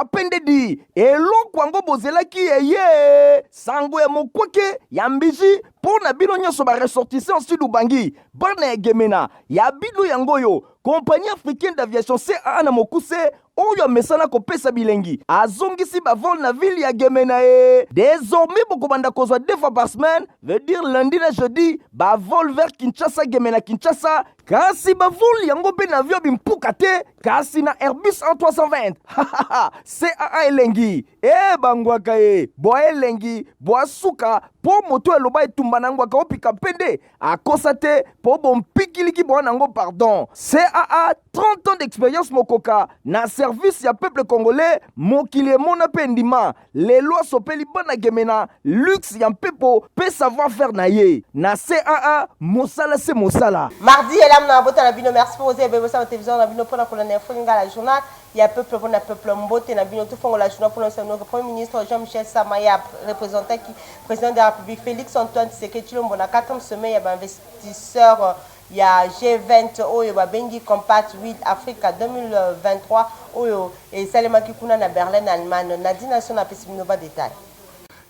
Kapende di eloko yango bozelaki ye sango ya mokweke ya mbiji pona bino nyonso ba ressortissant sud ubangi bana ya gemena ya bino yango yo compagnie africaine d'aviation CAA na mokuse oyo mesana kopesa bilengi azongisi bavol na ville ya Gemena désormais bokobanda kozwa 2 fois par semaine veut dire lundi na jeudi bavol vers Kinshasa Gemena Kinshasa kasi bavol yango pe na avion bimpuka te kasi na Airbus A320 CAA elengi bangwaka boa elengi boa suka po moto eloba etumba nangwaka opika pende akosa te po bompikiliki boa nango pardon CAA 30 ans d'expérience mokoka na service ya peuple congolais mokili mona pendima les lois sopeli bana Gemena luxe ya mpepo pe savoir faire na ye na CAA mosala se mosala mardi elam na bota na bino merci pour oser bebosa na télévision na bino pona kolonel Folinga la journal ya peuple pour na peuple mbote na bino tout fongo la journal pour notre premier ministre Jean-Michel Samaya représentant qui président de la République Félix Antoine Tshisekedi Tshilombo na 4e semaine ya ba investisseur il y a G20 oyo babengi Compact with Africa 2023 oyo et Salema Kikuna na Berlin Allemagne na dination na pesiminoba détail.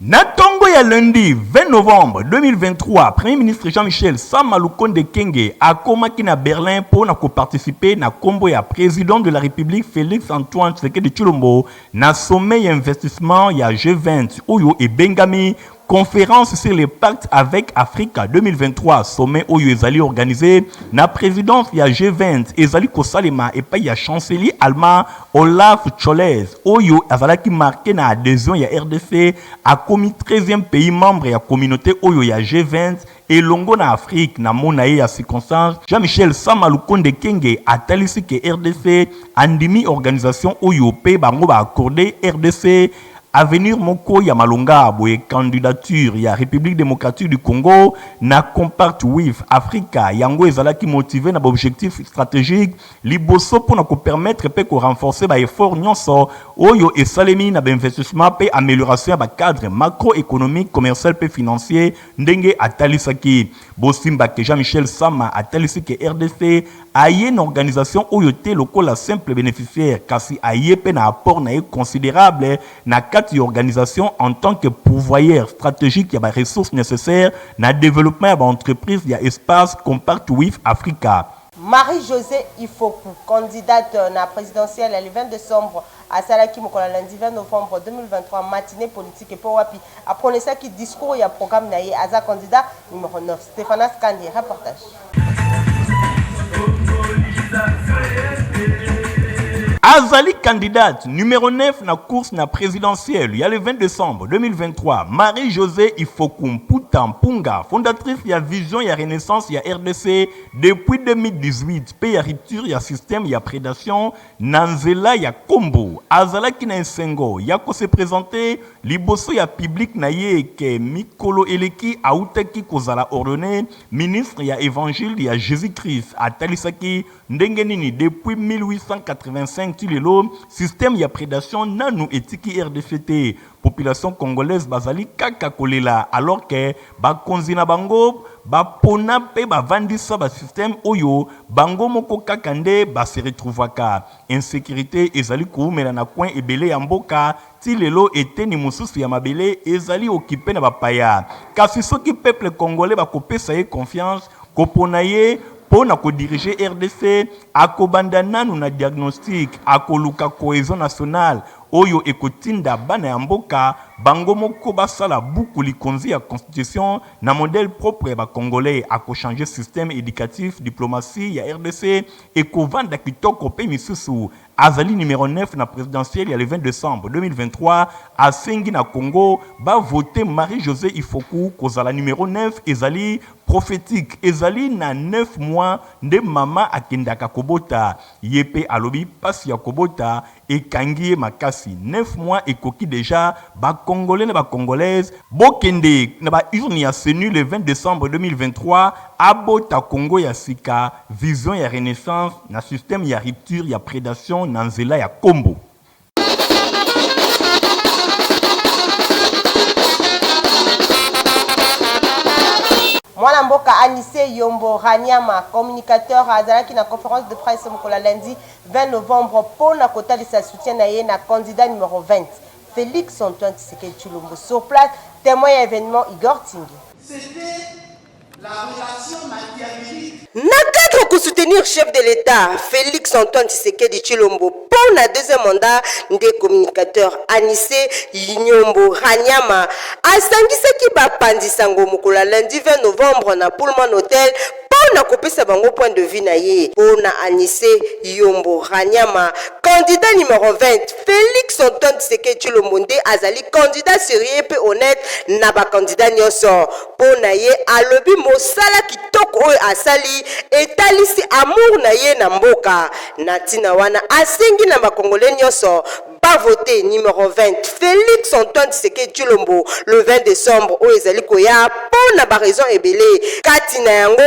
Natongo ya lundi 20 novembre 2023, Premier ministre Jean-Michel Sama Lukonde Kenge a komaki na Berlin pour na participer na kombo ya président de la République Félix Antoine Tshisekedi Tshilombo na sommet investissement ya G20 oyo e bengami conférence sur les pactes avec Africa 2023 sommet oyo ezali organisé na présidence ya G20 ezali kosalema epai ya chancelier allemand Olaf Scholz oyo azalaki marqué na adhésion ya RDC a komi 13e pays membre ya communauté oyo ya G20 et longo na Afrique na monaye ya circonstance Jean-Michel Sama Lukonde Kenge atalisi ke RDC andimi organisation oyo pe bango ba accordé RDC Avenir moko ya malonga boye candidature ya République démocratique du Congo na Compact with Africa yango ezalaki motivé na objectif stratégique liboso pour na ko permettre pe ko renforcer ba effort nyonso oyo esalemi na investissement pe amélioration ba cadre macroéconomique commercial pe financier ndenge atalisaki bosimba ke Jean-Michel Sama atalisi ke RDC aye une organisation oyo te lokola simple bénéficiaire kasi aye pe na apport na considérable na organisation en tant que pourvoyeur stratégique il y a des ressources nécessaires na développement de l'entreprise il y a espace Compact with Africa. Marie-Josée Ifoku, candidate na présidentielle le 20 décembre à Salaki Mokola lundi 20 novembre 2023 matinée politique et pour wapi après ça qui discours il y a programme na ye aza candidat numéro 9 Stéphane Skandi reportage. Azali candidate numéro 9 na course na présidentielle il y a le 20 décembre 2023 Marie-Josée Ifoku Mputa Mpunga fondatrice ya vision ya renaissance ya RDC depuis 2018 pe ya rupture ya système ya prédation nanzela ya Kombo azalaki na esengo ya ko se présenter liboso ya public na ye ke mikolo eleki autaki kozala ordonné ministre ya évangile ya Jésus-Christ atalisaki ndenge nini depuis 1885 tilelo système ya prédation nanu etiki RDCT population congolaise bazali kaka kolela alors que bakonzi na bango bapona pe bavandisa ba système oyo bango moko kaka nde se retrouvaka insécurité ezali koumela na coin ebele ya mboka tilelo eteni mususu ya mabele ezali occupé na bapaya kasi soki peuple congolais bakopesa ye confiance kopona ye pour na ko diriger RDC akobanda nanu na diagnostic akoluka cohésion nationale oyo ekotinda bana ya mboka bango moko basala buku likonzi ya constitution na modèle propre ba congolais ako changer système éducatif diplomatie ya RDC ekovanda kitoko pe misusu azali numéro 9 na présidentielle ya le 20 décembre 2023 à Sengi na Congo ba voter Marie-Josée Ifoku kozala numéro 9 ezali prophétique ezali na 9 mois nde mama akendaka kobota yepe alobi pasi ya kobota ekangi makasi 9 mois ekoki déjà ba congolais na ba congolaise bokende na ba urne ya senu le 20 décembre 2023 abota Congo ya sika vision ya renaissance na système ya rupture ya prédation na nzela ya Kombo. Mwana mboka Anissé Yombo Ranyama, communicateur à Zalaki na conférence de presse mokola lundi 20 novembre pour na kota de sa soutien na ye na candidat numéro 20 Félix Antoine Tshisekedi Tshilombo. Sur place, témoin événement Igor Tingi. C'était la relation machiavélique. Nakadre pour soutenir chef de l'État Félix Antoine Tshisekedi Tshilombo pour le deuxième mandat des communicateurs Anissé Yombo Ranyama asangisaki bapandisango mokolo lundi 20 novembre na Pullman Hotel pour na kopesa bango point de vue na ye pour na Anissé Yombo Ranyama candidat numéro 20 Félix Antoine Tshisekedi Tshilombo nde azali candidat sérieux pe honnête na ba candidat nyonso pour na ye alobi mosala kitoko oyo asali etalisi amour na ye na mboka na tina wana asengi na bakongole nyonso ba voté numéro 20 Félix Antoine Tshisekedi Tshilombo le 20 décembre oyo ezali koya pour na ba raison ebele kati na yango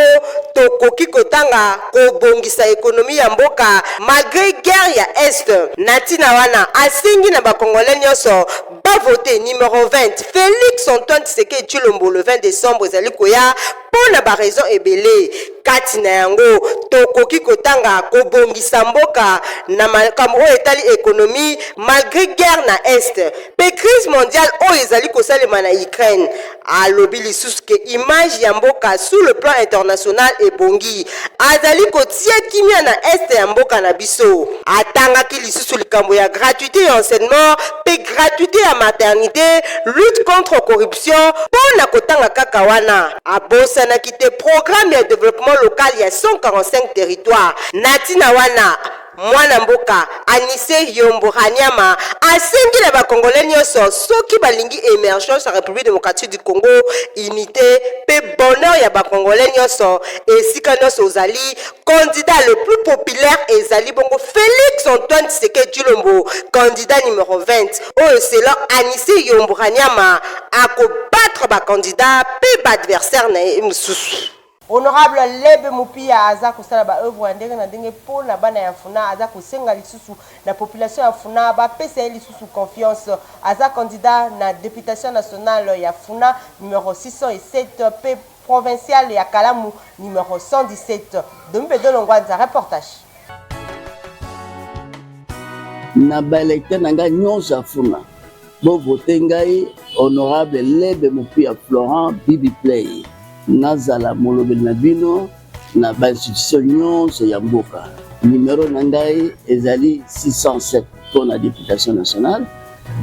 tokoki kotanga kobongisa ekonomi ya mboka malgré guerre ya est na tina wana asengi na bakongole nyonso ba voté numéro 20 Félix Antoine Tshisekedi Tshilombo le 20 décembre ezali koya pour na ba raison ebele kati na yango tokoki kotanga kobongisa mboka na makambo oyo etali ekonomi malgré guerre na est pe crise mondiale oyo ezali kosalema na Ukraine alobi lisusu ke image ya mboka sur le plan international ebongi azali kotia kimia na est ya mboka na biso atangaki lisusu likambo ya gratuité ya enseignement pe gratuité ya maternité lutte contre corruption pour na kotanga kaka wana abosanaki te programme ya développement local ya 145 territoires natina wana mwana mboka Anissé Yombo Ranyama asengi na bakongole nyonso soki balingi émergence ya République démocratique du Congo unité pe bonheur ya bakongole nyonso esika nyonso ozali candidat le plus populaire ezali bongo Félix Antoine Tshisekedi Tshilombo candidat numéro 20 oyo selon Anissé Yombo Ranyama akobattre bakandidat pe baadversaire na ye mosusu. Honorable Lebe Mupia aza kusala ba œuvre ndenge na ndenge pour na bana ya funa aza kusenga lisusu na population ya funa ba pesa lisusu confiance aza candidat na députation nationale ya funa numéro 607 p provincial ya Kalamu numéro 117 Dombe de Longwanza reportage na balekte nanga nyonso funa bo voter ngai honorable Lebe Mupia Florent Bibi Play nazala molobeli na bino na ba institution nyonso ya mboka numéro na ngai ezali 607 pour la députation nationale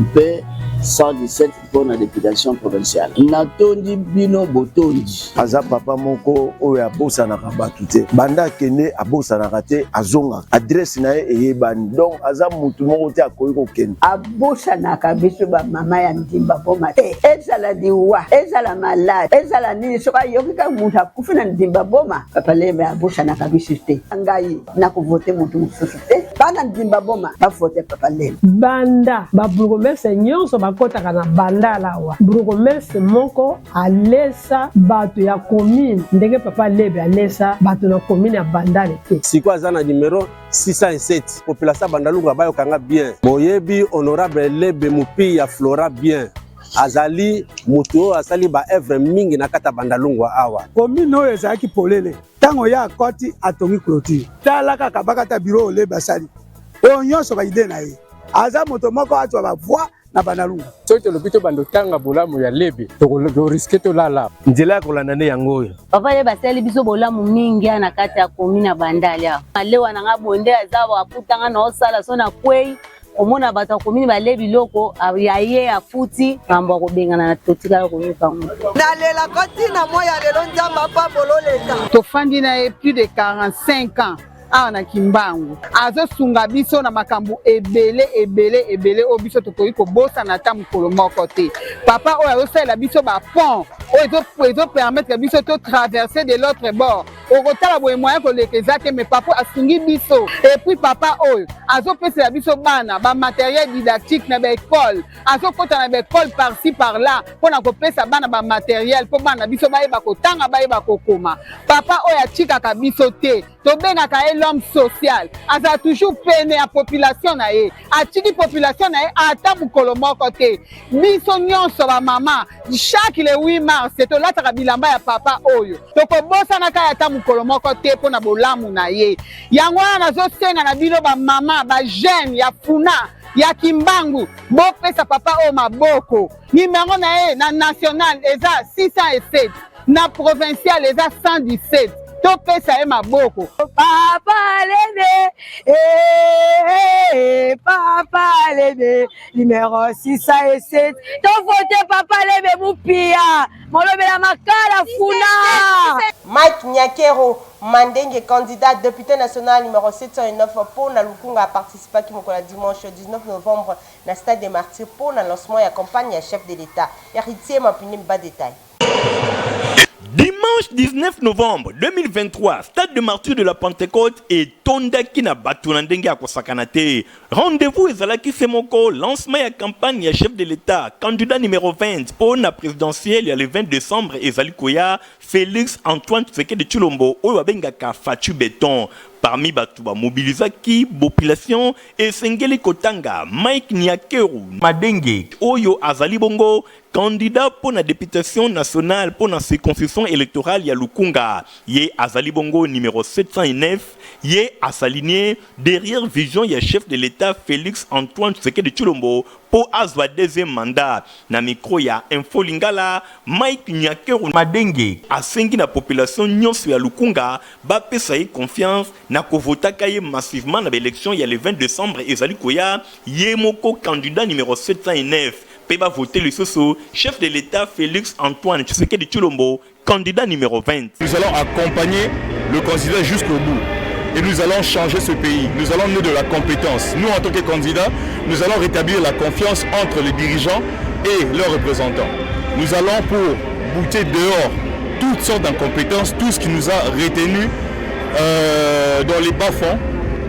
mpe 117 pour la députation provinciale natondi bino botondi aza papa moko oyo abosanaka bato te banda kende abosanaka te azonga adresse na ye eyebani donc aza mutu moko te akoki kokende abosanaka biso bamama ya ndimba boma te ezala liwa ezala malade ezala nini soki ayoki kaka mutu akufi na ndimba boma papa Lebe abosanaka biso te ngai nakovote mutu mosusu te bana ndimba boma bavote papa Lebe banda baburgomestre nyonso bakotaka na banda lawa burgomestre moko alesa bato ya commune ndenge papa Lebe alesa bato na commune ya Bandale te siko aza na numéro 607 population Bandalunga bayokanga bien boyebi honorable Lebe Mupia Flora bien azali mutu asali ba œuvre mingi na kata Bandalungwa awa commune oyo ezalaki polele tango ya akoti atongi clôture tala kaka bakata bureau Lebe asali oyo nyonso baide na ye aza moto moko atwa bavoi na Bandalunga soki tolobi tobanda tanga bolamu ya Lebe tokoriske tolala nzela ya kolanda nde yango oyo papa Lebe asali biso bolamu mingi na kati ya commune ya Bandale awa malewa nanga bonde aza bakutanga na osala so na kwei omona bato ya commune bale biloko ya ye afuti mambo akobengana na totikala koyoka ngo nalela koti na moya lelo nzamba pa bololeka tofandi na ye plus de 45 ans awa na Kimbangu azosunga biso na makambo ebele o biso tokoki kobosana ata mokolo moko te papa oyo azosalela biso bapont oyo ezopermettre biso to traverser de l'autre bord okotala boye moyen koleka eza te mais papa asungi biso et puis papa oyo azopesela biso bana bamatériel didactique na baekole azokota na baekole par-ci par-là mpona kopesa bana bamatériel mpo bana biso bayeba kotanga bayeba kokoma papa oyo atikaka biso te tobengaka ye l'homme social aza toujours pene ya population na ye atiki population na ye ata mokolo moko te biso nyonso bamama chaque le 8 mars tolataka bilamba ya papa oyo tokobosanaka ye ata mokolo moko te mpo na bolamu na ye yango wana nazosenga na bino bamama bajeune ya funa ya kimbangu bopesa papa oyo maboko nimero na ye na national eza 607 na provincial eza 117 topesa ye maboko papa lebe papa lebe numéro 607 tovote papa lebe mupia molobela makala funa Mike Nyakero Mandenge, candidat député national numéro 709 pour na Lukunga a participé qui la dimanche 19 novembre na stade des Martyrs pour le lancement et accompagne le chef de l'État. Héritier m'a puni bas détail. Dimanche 19 novembre 2023, stade de martyrs de la Pentecôte et Tondaki na Batunandenge à Kosakanate. Rendez-vous ezalaki semoko, lancement et campagne chef de l'État, candidat numéro 20 pour la présidentielle le 20 décembre ezalikoya Félix Antoine Tshisekedi Tshilombo oyo abengaka Fachu Béton. Parmi Batuba mobilisaki population et Sengeli Kotanga, Mike Nyakeru, Madenge, Oyo Azali Bongo, candidat pour la députation nationale pour la circonscription électorale ya Lukunga. Ye Azali Bongo numéro 709, ye aligné derrière vision ya chef de l'État Félix Antoine Tshisekedi Tshilombo pour azwa deuxième mandat. Na micro ya Info Lingala, Mike Nyakeru Madenge asengi na population nyonso ya Lukunga ba pesa ye confiance na kovotaka ye massivement na l'élection ya le 20 décembre ezali koya ye moko candidat numéro 709 pe ba voter le soso chef de l'État Félix Antoine Tshisekedi Tshilombo candidat numéro 20. Nous allons accompagner le candidat jusqu'au bout. Et nous allons changer ce pays. Nous allons donner de la compétence. Nous, en tant que candidats, nous allons rétablir la confiance entre les dirigeants et leurs représentants. Nous allons pour bouter dehors toutes sortes d'incompétences, tout ce qui nous a retenus dans les bas-fonds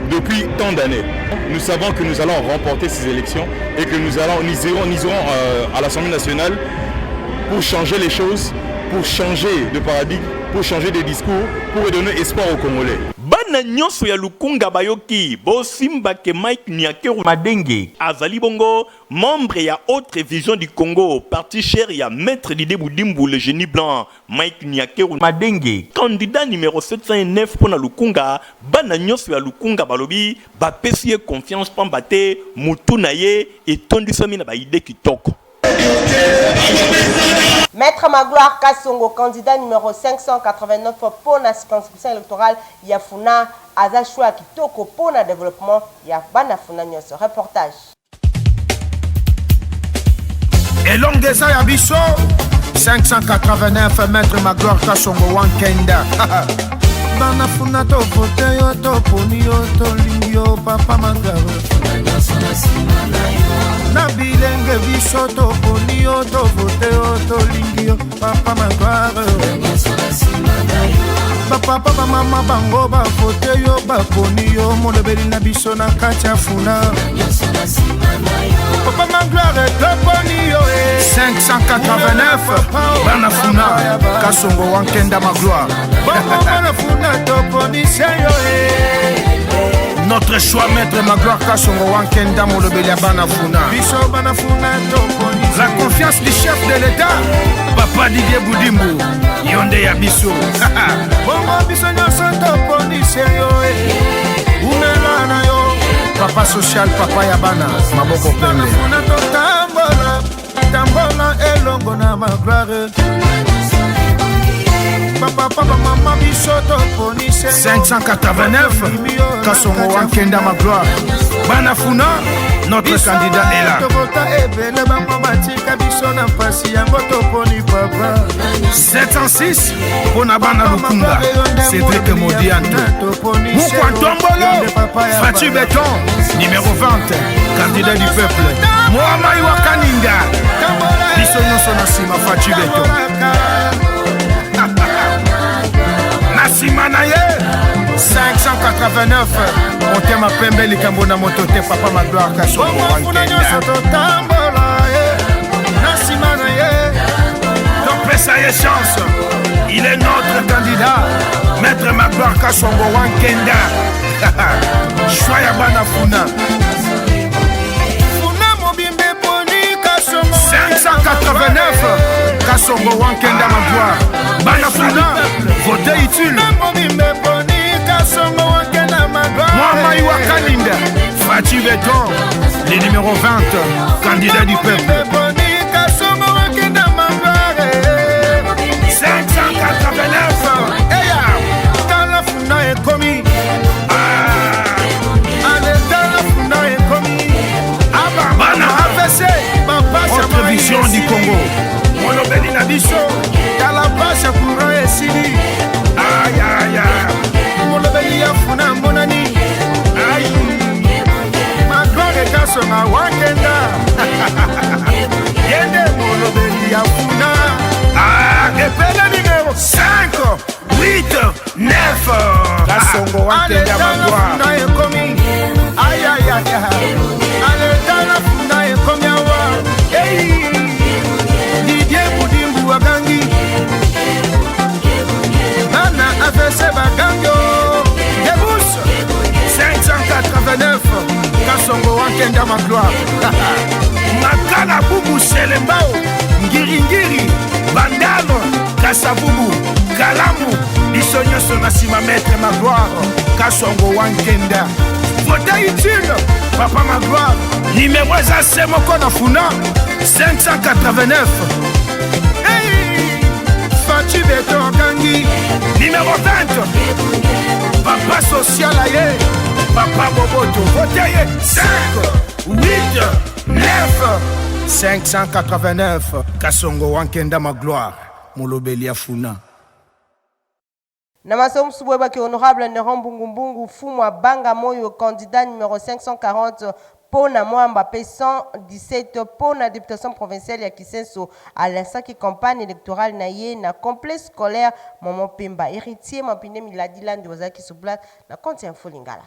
depuis tant d'années. Nous savons que nous allons remporter ces élections et que nous irons à l'Assemblée nationale pour changer les choses, pour changer de paradigme, pour changer de discours, pour donner espoir aux Congolais. Bana nyonso ya Lukunga bayoki bosimba ke Mike Nyakeru Madenge azali bongo membre ya Autre Vision du Congo parti cher ya Maître Didé Boudimbu le génie blanc. Mike Nyakeru Madenge candidat numéro 709 pour na Lukunga. Bana nyonso ya Lukunga balobi ba pesi confiance pambate mutu na ye etondisami na ba ide kitoko. Maître Magloire Kassongo, candidat numéro 589 pour la circonscription électorale Yafuna, Azachua Kitoko pour le développement Yabana Funa Nyonso. Reportage. Et long des Ayabiso, 589 Maître Magloire Kassongo Wankenda. Bana Funa to poteyo to ponio to lingio papa Magaro. Na bilenge biso to ponio to poteyo to lingio papa Magaro. Ba papa ba mama bango ba poteyo ba ponio molebeli na biso na kacha funa. Papa Magaro to ponio 589 Bana Funa Kassongo Wankenda Magloire. Notre choix, Maître Magloire Kassongo Wankenda Molobeli Bana Funa. La confiance du chef de l'État, Papa Didier Boudimbu, Yonde Yabiso. Papa social, Papa Yabana, Maboko Pembe. Tambola elongo na Magloire. 589 Kassongo Wankenda Magloire. Bana Funa, notre candidat est là. 706 Pona Bana Lukunga, Cédric Modianto. Moukwantombolo, Fachu Béton, numéro 20, candidat du peuple. Mohamed Wakaninga, Bissono Sonasima Fachu Béton. Nasima na 589 motema pembe likambo na moto te papa Magloire Kasongo wankenda na nsima na ye topesa ye chance. Il est notre candidat Maître Magloire Kasongo wankenda choix ya bana funa 589 Kasongo wankenda Magloire bana funa vote utile Mwamai Wakalinda Fati Beton le numéro 20 candidat du peuple 589 dans la funa est commis autre vision du Congo Molobeli na biso Kalabasha courant et Sili aïe aïe aïe Molobeli ya funa monani aïe Magloire Kasongo wankenda Yende Molobeli ya funa epele numéro 5 8 9 Kasongo wankenda Magloire ekomi aïe aïe aïe ale dana funa ekomi awa Didier Boudimbu Wagangi Nana AVC Bagangyo Debus 589 Kasongo wankenda Magloire Makala Bubu Selembao Ngiri Ngiri Bandano Kasabubu Kalamu Bisonyoso Nasima Maître Magloire Kasongo wankenda vote utile papa Magloire numéro za semoko na funa 589 Fati Beton Gangi numéro 20 papa social aye papa Boboto vote ye 5 8 9 589 Kasongo wankenda Magloire Molobeli ya funa Namasom Soubouebaki, honorable Neron Bungumbungu, Fumwa Banga Moyo, candidat numéro 540 pour na Mwamba, P117 pour la députation provinciale ya Kisenso, à l'instant qui campagne électorale naïe, na complexe scolaire, Maman Pemba, héritier, Mapine Miladilan de Wazaki Soublat, na Conti Info Lingala.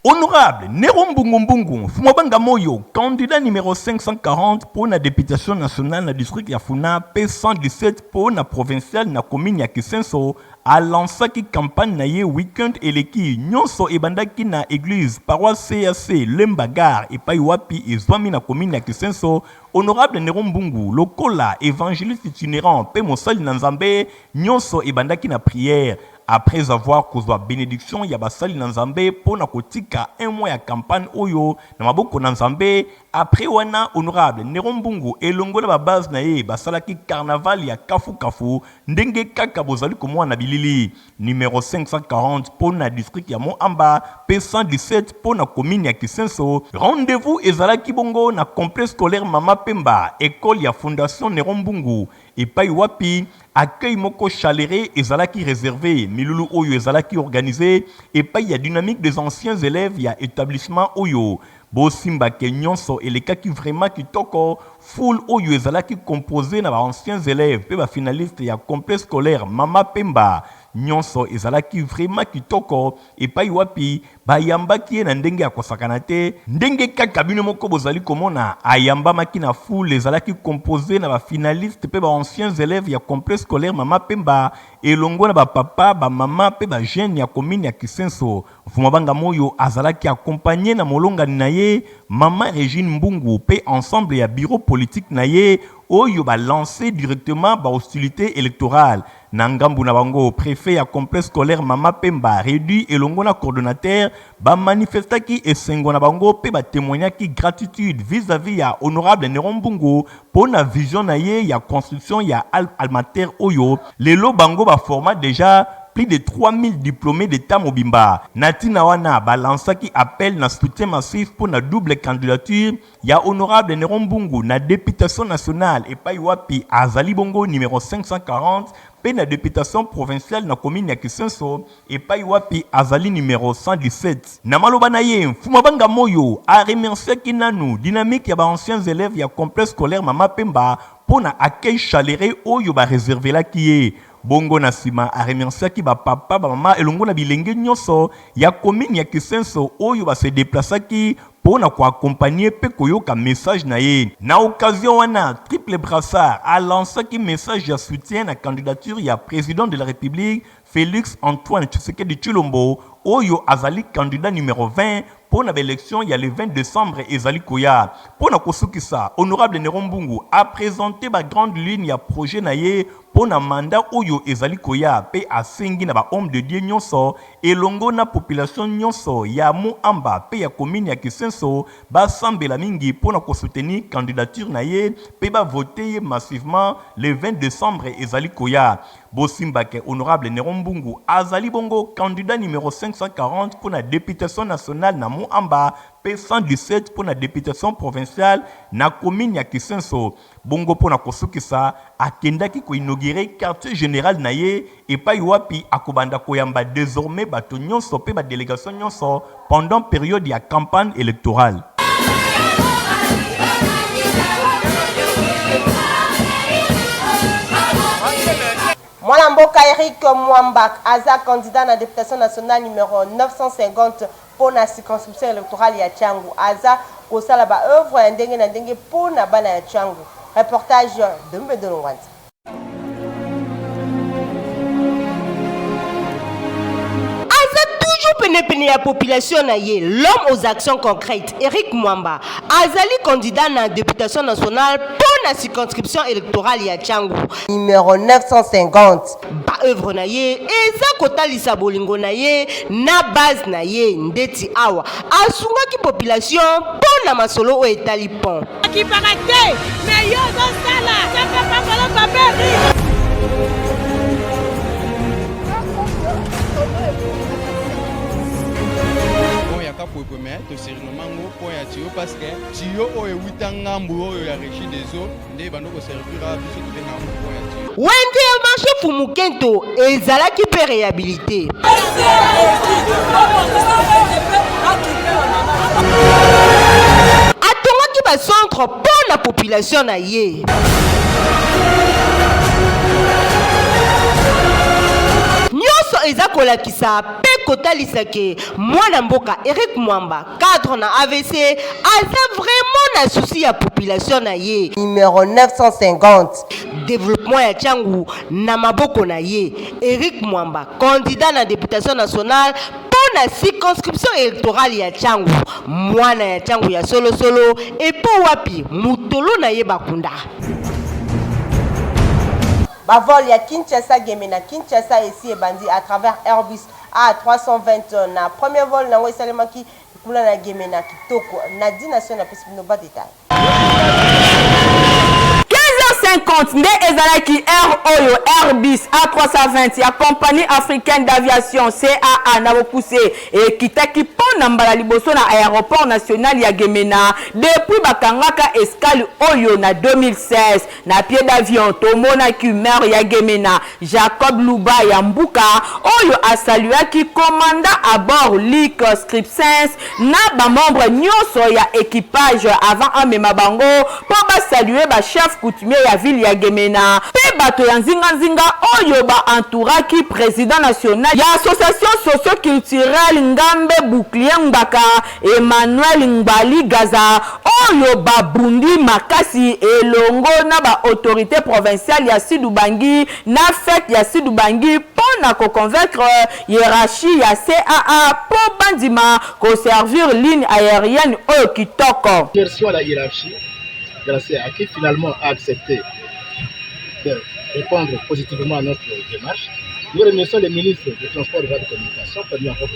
Honorable Neron Bungumbungu, Fumwa Banga Moyo, candidat numéro 540 pour la députation nationale na district ya Funa, P117 pour la provinciale na commune ya Kisenso, à lansaki campagne na ye weekend eleki nyonso ebandaki na église paroisse CAC Lembagar epai wapi ezwami na commune ya Kisenso. Honorable Neron Mbungu lokola évangéliste itinérant pe mosali na Nzambe nyonso ebandaki na prière après avoir kozwa bénédiction ya basali na Nzambe pona kotika un mois ya campagne oyo na maboko na Nzambe. Après wana honorable Neron Mbungu elongola ba base na ye basalaki carnaval ya kafu kafu ndenge kaka bozali komwa na bilili. Numéro 540 pona district ya Moamba, P117 pona commune ya Kisenso. Rendez-vous ezalaki bongo na complexe scolaire Mama Pemba, école ya fondation Neron Mbungu epai wapi accueil moko chaleureux ezalaki réservé milulu oyo ezalaki organisé epai ya dynamique des anciens élèves ya établissement oyo bosimba ke nyonso elekaki vraiment kitoko foule oyo ezalaki composé na ba anciens élèves pe ba finaliste ya complexe scolaire Mama Pemba nyonso ezalaki vraiment kitoko epai wapi bayambaki na ndenge ya kosakana te ndenge kaka bino moko bozali komona ayambamaki na foule ezalaki composé na ba finaliste pe ba anciens élèves ya complexe scolaire Mama Pemba elongo na ba papa ba mama pe ba jeune ya commune ya Kisenso. Fumwa Banga Moyo azalaki accompagné na molongani na ye Mama Régine Mbungu pe ensemble ya bureau politique na ye oyo ba lancé directement ba hostilité électorale na ngambu na bango préfet ya complexe scolaire Mama Pemba réduit elongo na coordonnateur ba manifestaki esengo na bango pe ba témoignaki gratitude vis-à-vis ya honorable Neron Mbungu pour na vision na ye ya construction ya almater oyo lelo bango ba format déjà plus de 3000 diplômés d'État Mobimba. Natina wana balansaki appel na soutien massif pour la double candidature ya honorable Neron Mbungu na députation nationale et pas wapi azali bongo numéro 540 pe na députation provinciale na commune ya Kisenso et pas wapi azali numéro 117. Na maloba na ye Fumwa Banga Moyo a remercié kinanu dynamique ya ba anciens élèves ya complexe scolaire Mama Pemba pour na accueil chaleureux oyo ba réservé la kié. bongo na sima a remercié ki ba papa ba mama elongo na bilenge nyonso ya commune ya Kisenso oyo ba se déplacer ki pour accompagner pe koyoka message na ye. Na occasion wana Triple Brassard a lancé un message de soutien à la candidature ya président de la République Félix Antoine Tshisekedi Tshilombo oyo azali candidat numéro 20 pour l'élection il y a le 20 décembre ezali koya. Pour na kosukisa honorable Nerombungu a présenté ba grande ligne ya projet na ye pour na mandat oyo ezali koya pe asengi na ba homme de Dieu nyonso elongo na population nyonso ya Muamba pe ya commune ya Kisenso ba sambela mingi pour na soutenir candidature na ye pe ba voter massivement le 20 décembre ezali koya. Bosimbake honorable Nerombungu azali bongo candidat numéro 540 pour la députation nationale na Muamba pe 117 pour la députation provinciale na commune ya Kisenso. Bongo pour na kosukisa akendaki ko inaugurer quartier général na ye et pa wapi akobanda koyamba désormais bato nyonso pe ba délégation nyonso pendant période ya campagne électorale. Mwanamboka Eric Mwambak, Aza candidat à la députation nationale numéro 950 pour la circonscription électorale ya Tchangu. Aza kosala ba œuvre ya ndenge na ndenge pour na bana ya Tchangu. Reportage de Mbedolongwanza. Pene ya population na ye, l'homme aux actions concrètes, Eric Mwamba, azali candidat na députation nationale pour la circonscription électorale ya Tchangu. Numéro 950. Ba œuvre na ye, eza kotalisa bolingo na ye, na base na ye, ndeti awa. Asunga ki population pour na masolo o etali pont. Ki parate, mais yo do sala, ça peut pas faire le papier. Mais to sérieusement pour ya tio parce que tio o e witanga mbo ya régie des eaux nde bando ko servira biso to benga mbo ya tio wende marché Fumukento ezalaki pe réhabilité atongaki ba centre pour la population na ye nyonso eza kolakisa pe kotalisake mwana mboka Eric Mwamba cadre na AVC aza vraiment na souci ya population na ye. Numéro 950 développement ya Tchangu na maboko na ye. Eric Mwamba candidat na députation nationale pour la circonscription électorale ya Tchangu mwana ya Tchangu ya solo et po wapi mutolo na ye bakunda. Bavol ya Kinshasa Gemena Kinshasa ici et bandi à travers Airbus A320 na premier vol na Wesalemaki kula na Gemena Kitoko na 10 nations na pesipino ba détail. 15h50 nde ezalaki Air Oyo Airbus A320 ya compagnie africaine d'aviation CAA na bokuse et kitaki pona mbala liboso na aéroport national ya Gemena depuis bakangaka escale Oyo na 2016 na pied d'avion tomonaki maire ya Gemena Jacob Luba ya Mbuka Oyo asaluaki commandant à bord Lick Scripsens na ba membre nyonso ya équipage avant amema bango po ba saluer ba chef coutumier ya ville ya Gemena pe bato ya nzinga Oyo ba entouraki président national ya association socio-culturelle Ngambe Bouclier Mbaka Emmanuel Ngbali Gaza Oyo ba bundi makasi elongo na ba autorité provinciale ya Sidubangi na fête ya Sidubangi pona ko convaincre hiérarchie ya CAA po bandima ko servir ligne aérienne Oyo kitoko. Merci à la hiérarchie de la CAA qui finalement a accepté de répondre positivement à notre démarche. Nous remercions les ministres des Transports et de la Communication qui ont mis en compte.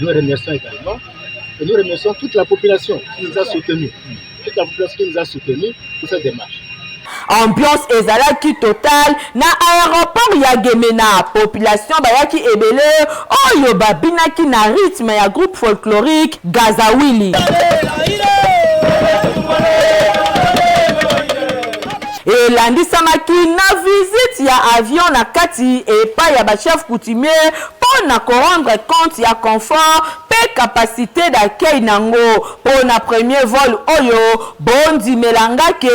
Nous remercions également et nous remercions toute la population qui nous a soutenus. Toute la population qui nous a soutenus pour cette démarche. Ambiance ezalaki total na aéroport ya Gemena population bayaki ebele Oyo babinaki na rythme ya groupe folklorique Gazawili. Elandisamaki na visite ya avion na kati epai ya ba chef coutumier pour na rendre compte ya confort pe capacité d'accueil nango pour na premier vol Oyo bondi melangake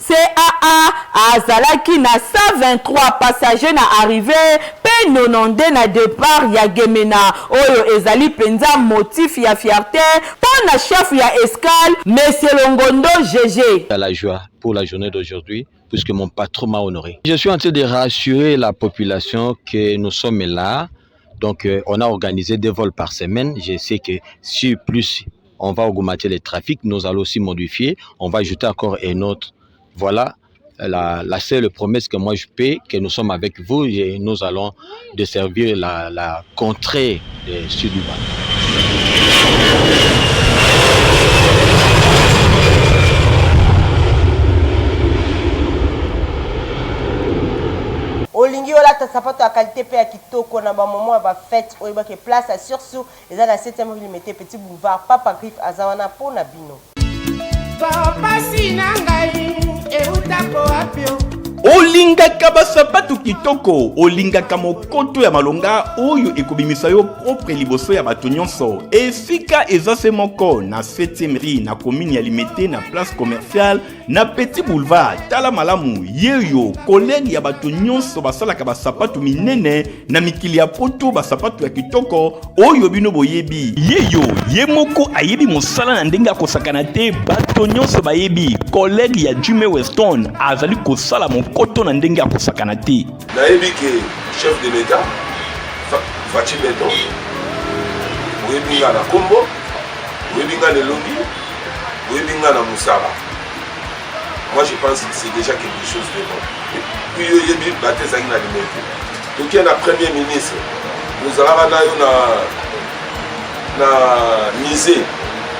CAA azalaki na 123 passagers na arrivé pe 92 na départ ya Gemena oyo ezali penza motif ya fierté pour na chef ya escale Monsieur Longondo GG. À la joie pour la journée d'aujourd'hui puisque mon patron m'a honoré. Je suis en train de rassurer la population que nous sommes là. Donc on a organisé 2 vols par semaine. Je sais que si plus on va augmenter le trafic, nous allons aussi modifier. On va ajouter encore un autre. Voilà la seule promesse que moi je paie, que nous sommes avec vous et nous allons desservir la contrée du sud du Bas. olingi olata sapato ya qualité pe ya kitoko na ba moment ya ba fête oyeba ke place à surtout eza na 7e rue Limité Petit Boulevard Papa Griffe azawana po na bino papa sinangai eutako apio olingaka basapato kitoko olingaka mokoto ya malonga oyo ekobimisa yo propre liboso ya bato nyonso esika eza se moko na 7e rue na commune ya Limité na place commerciale na Petit Boulevard tala malamu yeyo collègue ya bato nyonso basalaka basapato minene na mikili ya poto basapato ya kitoko oyo bino boyebi yeyo ye moko ayebi mosala na ndenge akosakana te bato nyonso bayebi collègue ya Jimmy Weston azali kosala koto na ndenge akosakana te nayebi ke chef de l'état Fachi Beton oyebi nga na kombo oyebi nga na elongi oyebi nga na musala. Moi je pense que c'est déjà quelque chose de bon. Puis oyebi batezaki na Limité toki na premier ministre muzalaka na yo na musée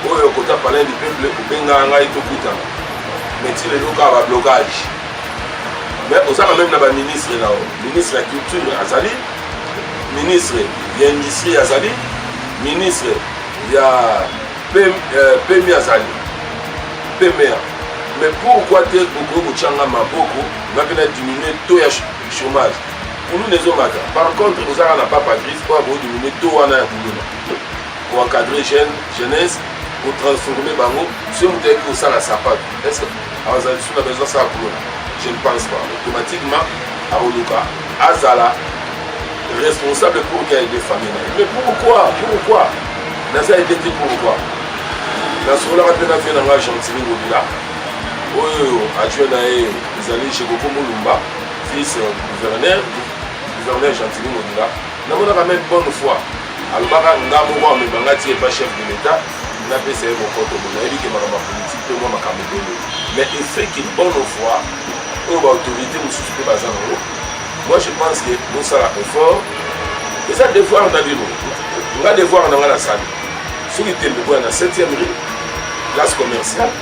oyo kota palais du peuple obenga ngai tokutana mais ti lelo ka ba blocage. Mais on a même un ministre là, ministre de la culture Azali, ministre de l'industrie Azali, ministre de la PMI Azali, PMR. Mais pourquoi tu es au Tchanga Maboko, on a diminué le taux de chômage? Pour nous les hommes, par contre, on n'a pas Patrice pour diminuer le taux pour encadrer jeunesse, pour transformer Bango, si on a dit ça la sapate. Est-ce que on a besoin de ça pour nous? Je ne pense pas. Automatiquement, Aoluka, Azala, responsable pour qu'il y ait des familles. Mais pourquoi? Nasa été dit pourquoi? Dans ce cas-là, on a fait dans la Gentini Mobila. Oui, adjoint les alliés chez Goko Moulumba, fils gouverneur Gentini Mobila. Nous avons même bonne foi. Alors, Ngamoua, mais Bangati n'est pas chef de l'État. Il a fait mon compte au Bonaïli qui m'a politique, moi, ma caméra. Mais il fait qu'il bonne foi. Autorité nous suspect bazar. Moi je pense que nous ça la effort et ça devoir dans nous on va devoir dans la salle sur le thème de la 7e rue place commerciale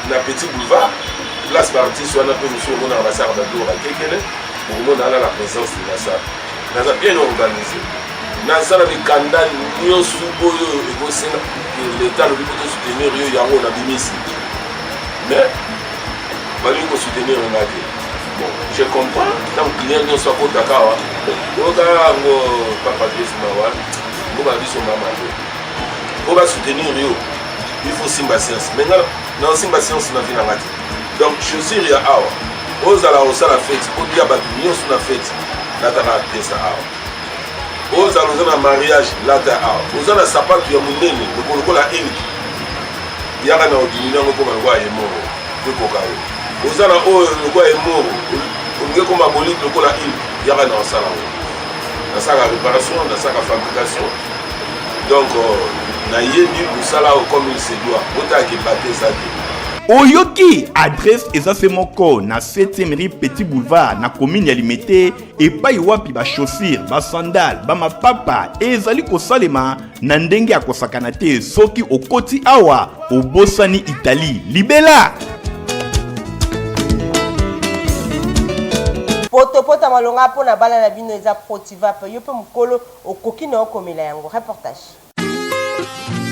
na Petit Boulevard place partie soit na peu monsieur on a ambassade d'Ador à Kekele pour nous dans la présence de la salle dans un bien organisé dans ça le candidat nous sous boyo et go sénat l'état le but de soutenir yo yango na bimisi mais il faut soutenir un gars. Bon, je comprends. Tant que les clients sont contre Dakar, papa Driss Mawal, on va dire son maman. On va soutenir Rio. Il faut Simba Science. Maintenant, dans Simba Science, on a vu la matin. Donc, je suis Ria Awa. Aux ala au la fête, au dia batunion sur la fête, là t'as la pièce à Awa. Aux ala au mariage, là t'as Awa. Aux ala sapat, tu as mon nez, le colocol à il. Il y a un ordinaire comme un roi et mort. De Kokao. Aux ala au le roi est mort. On dit comme un bolide, le col à il. Il y a un ensemble. Dans sa réparation, dans sa fabrication. Donc, na yebi musala comme il se doit. Ota qui battait ça. Oyoki adresse ezase moko na 7e rue Petit Boulevard na commune ya Limité et pa wapi ba chaussure ba sandal ba mapapa ezali kosalema na ndenge ya kosakana te soki okoti awa obosani Italie libela Potopota malonga pona bala na bino eza protiva pe yo pe mukolo okoki na okomela yango reportage.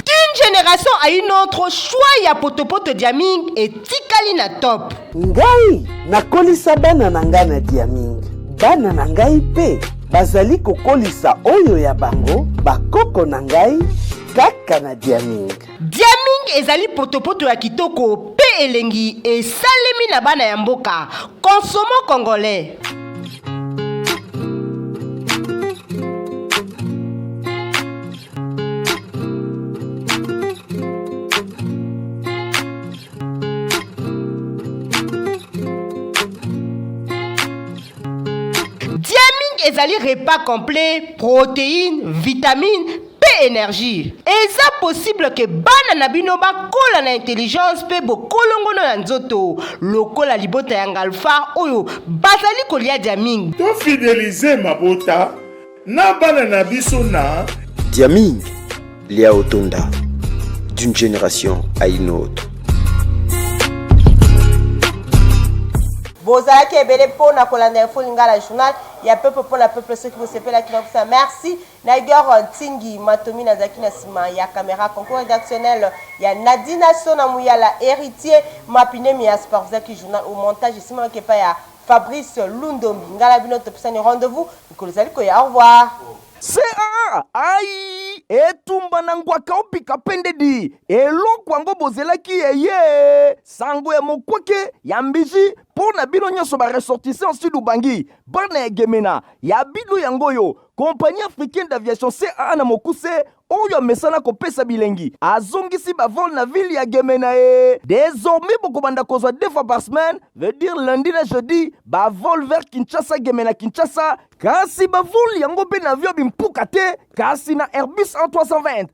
Une génération à une autre choix ya potopoto diaming et tikali na top. Ngai nakolisa bana na ngai na diaming. Bana na ngai pe bazali kokolisa oyo ya bango bakoko na ngai kaka na diaming. Diaming ezali potopoto ya kitoko pe elengi esalemi na bana ya mboka. Consommons congolais. Diaming ezali repas complet, protéines, vitamines, énergie. Et ça possible que bana na bino ba kola na intelligence pe bo kolongono na nzoto lokola libota ya ngalfa oyo bazali kolia Diaming. To fidéliser mabota na bana na biso na Diaming lia otonda d'une génération à une autre. Bozalaki ebele po na kolanda info lingala journal ya peuple pour la peuple ceux qui vous s'appellent qui ça merci Naigor Tingi Matomi Nazaki na sima ya caméra concours rédactionnel ya Nadina Sona Muyala héritier Mapine Mias par Zaki journal au montage sima ke pa ya Fabrice Lundombi ngala bino topsani rendez-vous nikolozali ko ya au revoir. CAA ai etumba na ngwaka opika pendedi eloko yango bozelaki yeye sango ya mokwake ya mbiji pona bino nyonso ba ressortissant sud ubangi bana ya gemena ya bino yango yo compagnie africaine d'aviation CAA na mokuse oyo mesana kopesa bilengi azongisi ba vol na ville ya gemena désormais bokobanda kozwa 2 fois par semaine veut dire lundi na jeudi ba vol vers Kinshasa gemena Kinshasa kasi ba vol yango pe na avion bimpuka te kasi na Airbus A320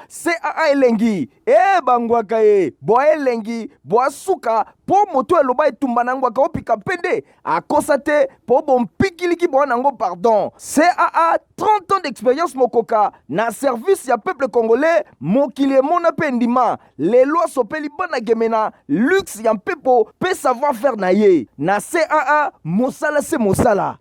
CAA elengi bangwaka bo elengi bo asuka po moto eloba etumba na ngwaka opika pende akosa te po bompikiliki bo nango pardon. CAA 30 ans d'expérience mokoka na service ya peuple congolais mokili mona pendima les lois sopeli bana gemena luxe ya mpepo pe savoir faire na ye na CAA mosala se mosala.